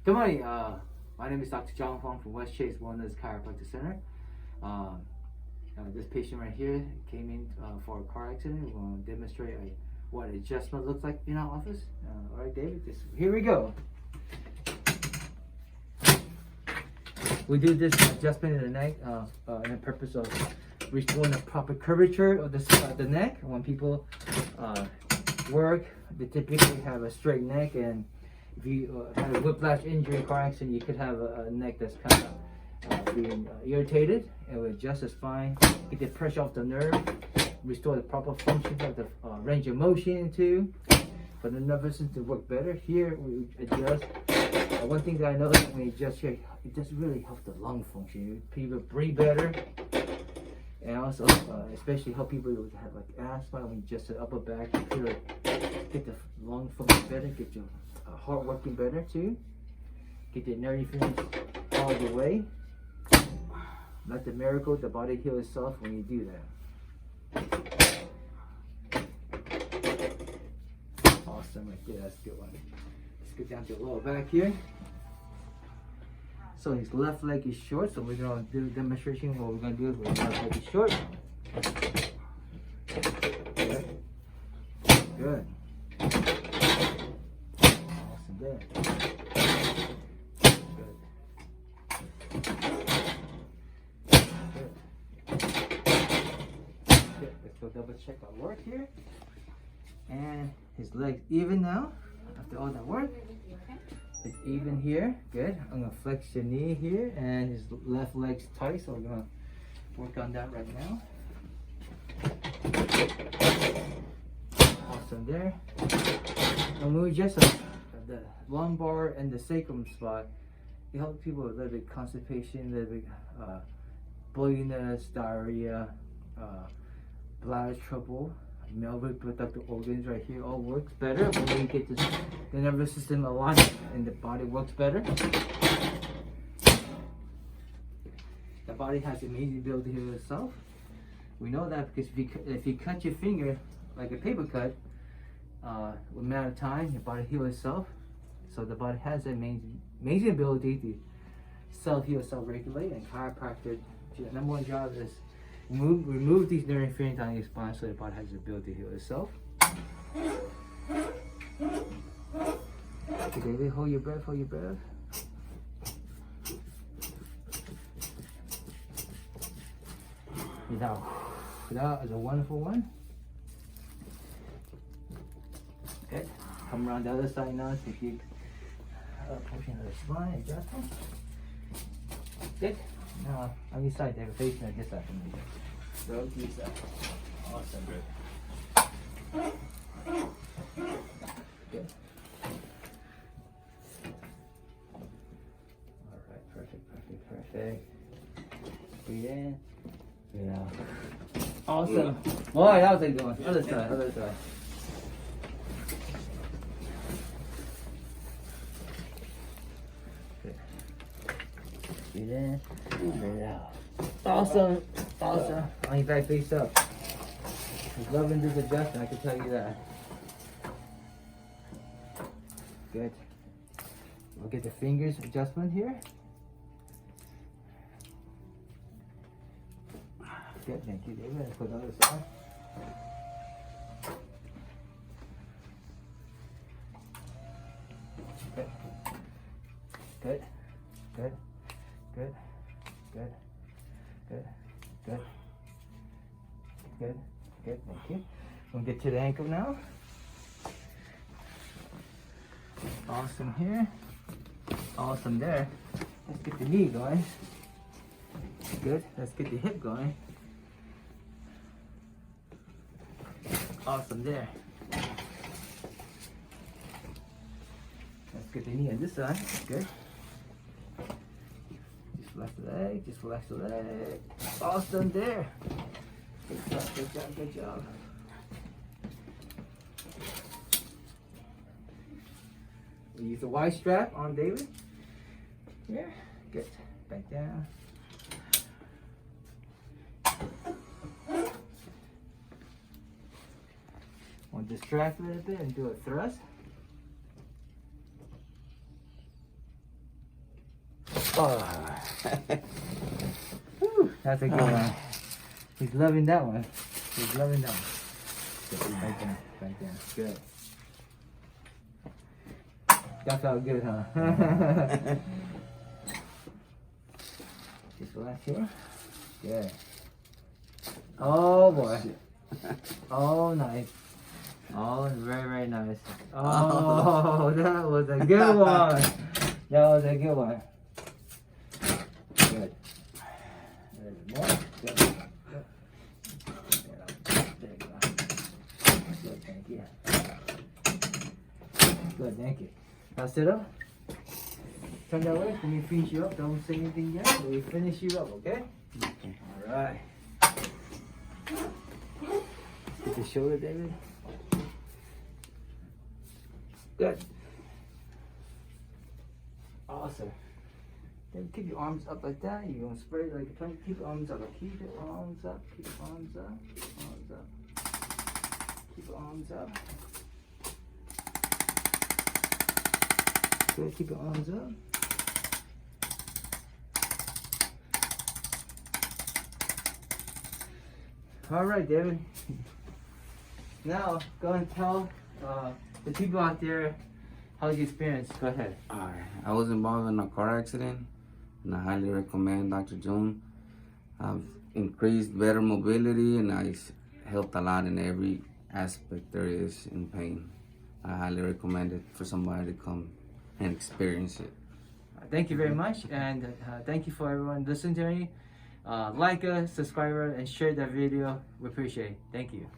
Good morning. My name is Dr. Huang from West Chase Wellness Chiropractor Center. This patient right here came in for a car accident. We're going to demonstrate what adjustment looks like in our office. All right, David, here we go. We do this adjustment in the neck in the purpose of restoring the proper curvature of the neck. When people work, they typically have a straight neck, and if you have a whiplash injury, car accident, you could have a neck that's kind of being irritated. It will adjust the spine, get the pressure off the nerve, restore the proper function of the range of motion too, for the nervous system to work better. Here we adjust. One thing that I noticed when you adjust here, it just really helps the lung function. People breathe better, and also especially help people who have like asthma. When you adjust the upper back, you feel like get the lung function better, get your heart working better too, get the nerve finish all the way. Let the miracle, the body heal itself when you do that. Awesome, right there, that's a good one. Let's get down to the lower back here. So his left leg is short, so we're going to do a demonstration. What we're going to do is with left leg is short. Good. Awesome there. Good. Good. Let's go double check our work here. And his legs even now after all that work. It's even here. Good. I'm gonna flex your knee here, and his left leg's tight, so we're gonna work on that right now. Awesome there. And when we adjust the lumbar and the sacrum spot, it helps people with a little bit constipation, a little bit bloatiness, diarrhea, bladder trouble. Male reproductive organs right here all works better when we get the nervous system aligned and the body works better. The body has amazing ability to heal itself. We know that because if you cut your finger like a paper cut, with a matter of time, your body heals itself. So the body has that amazing ability to self-heal, self-regulate, and chiropractor, the number one job is remove these nerve interference on your spine so the body has the ability to heal itself. Okay, David, hold your breath, hold your breath. That is a wonderful one. Good. Come around the other side now to keep a portion of the spine adjustment. Good. Now, on this side, they're facing at this side from me. So, this side. Awesome. Good. Alright, perfect. Breathe in, breathe out. Awesome. Boy, that was a good one. Other side. Breathe in, breathe out. Awesome. On your back, face up. I'm loving this adjustment, I can tell you that. Good. We'll get the fingers adjustment here. Good, thank you, David. Let's put the other side. Good. Good, thank you. We'll get to the ankle now. Awesome here. Awesome there. Let's get the knee going. Good, let's get the hip going. Awesome there. Let's get the knee on this side. Good. Just relax the leg. Awesome there. Good job. We use the Y strap on David. Here. Good. Back down. We'll distract a little bit and do a thrust. Oh. Whew, that's a good one. He's loving that one. He's loving that one. Right there, right there. Good. That felt good, huh? Just relax here. Good. Oh boy. Oh, nice. Oh, very, very nice. Oh, that was a good one. That was a good one. Good. There's more. Good. Good. There you go. Good, thank you. Good, thank you. Now sit up. Turn that way. Let me finish you up. Don't say anything yet. Let me finish you up, okay? Okay. All right. Get the shoulder, David. Good. Awesome. Then keep your arms up like that. You're gonna spread it like a tongue. Keep your arms up. Keep your arms up. Keep your arms up. Keep your arms up. Keep your arms up. Good. Keep your arms up. All right, David. Now go and tell the people out there how's your experience. Go ahead. Alright, I was involved in a car accident, and I highly recommend Dr. June. I've increased better mobility, and I helped a lot in every aspect there is in pain. I highly recommend it for somebody to come and experience it. Thank you very much, and thank you for everyone listening to me. Like us, subscribe, and share that video. We appreciate it. Thank you.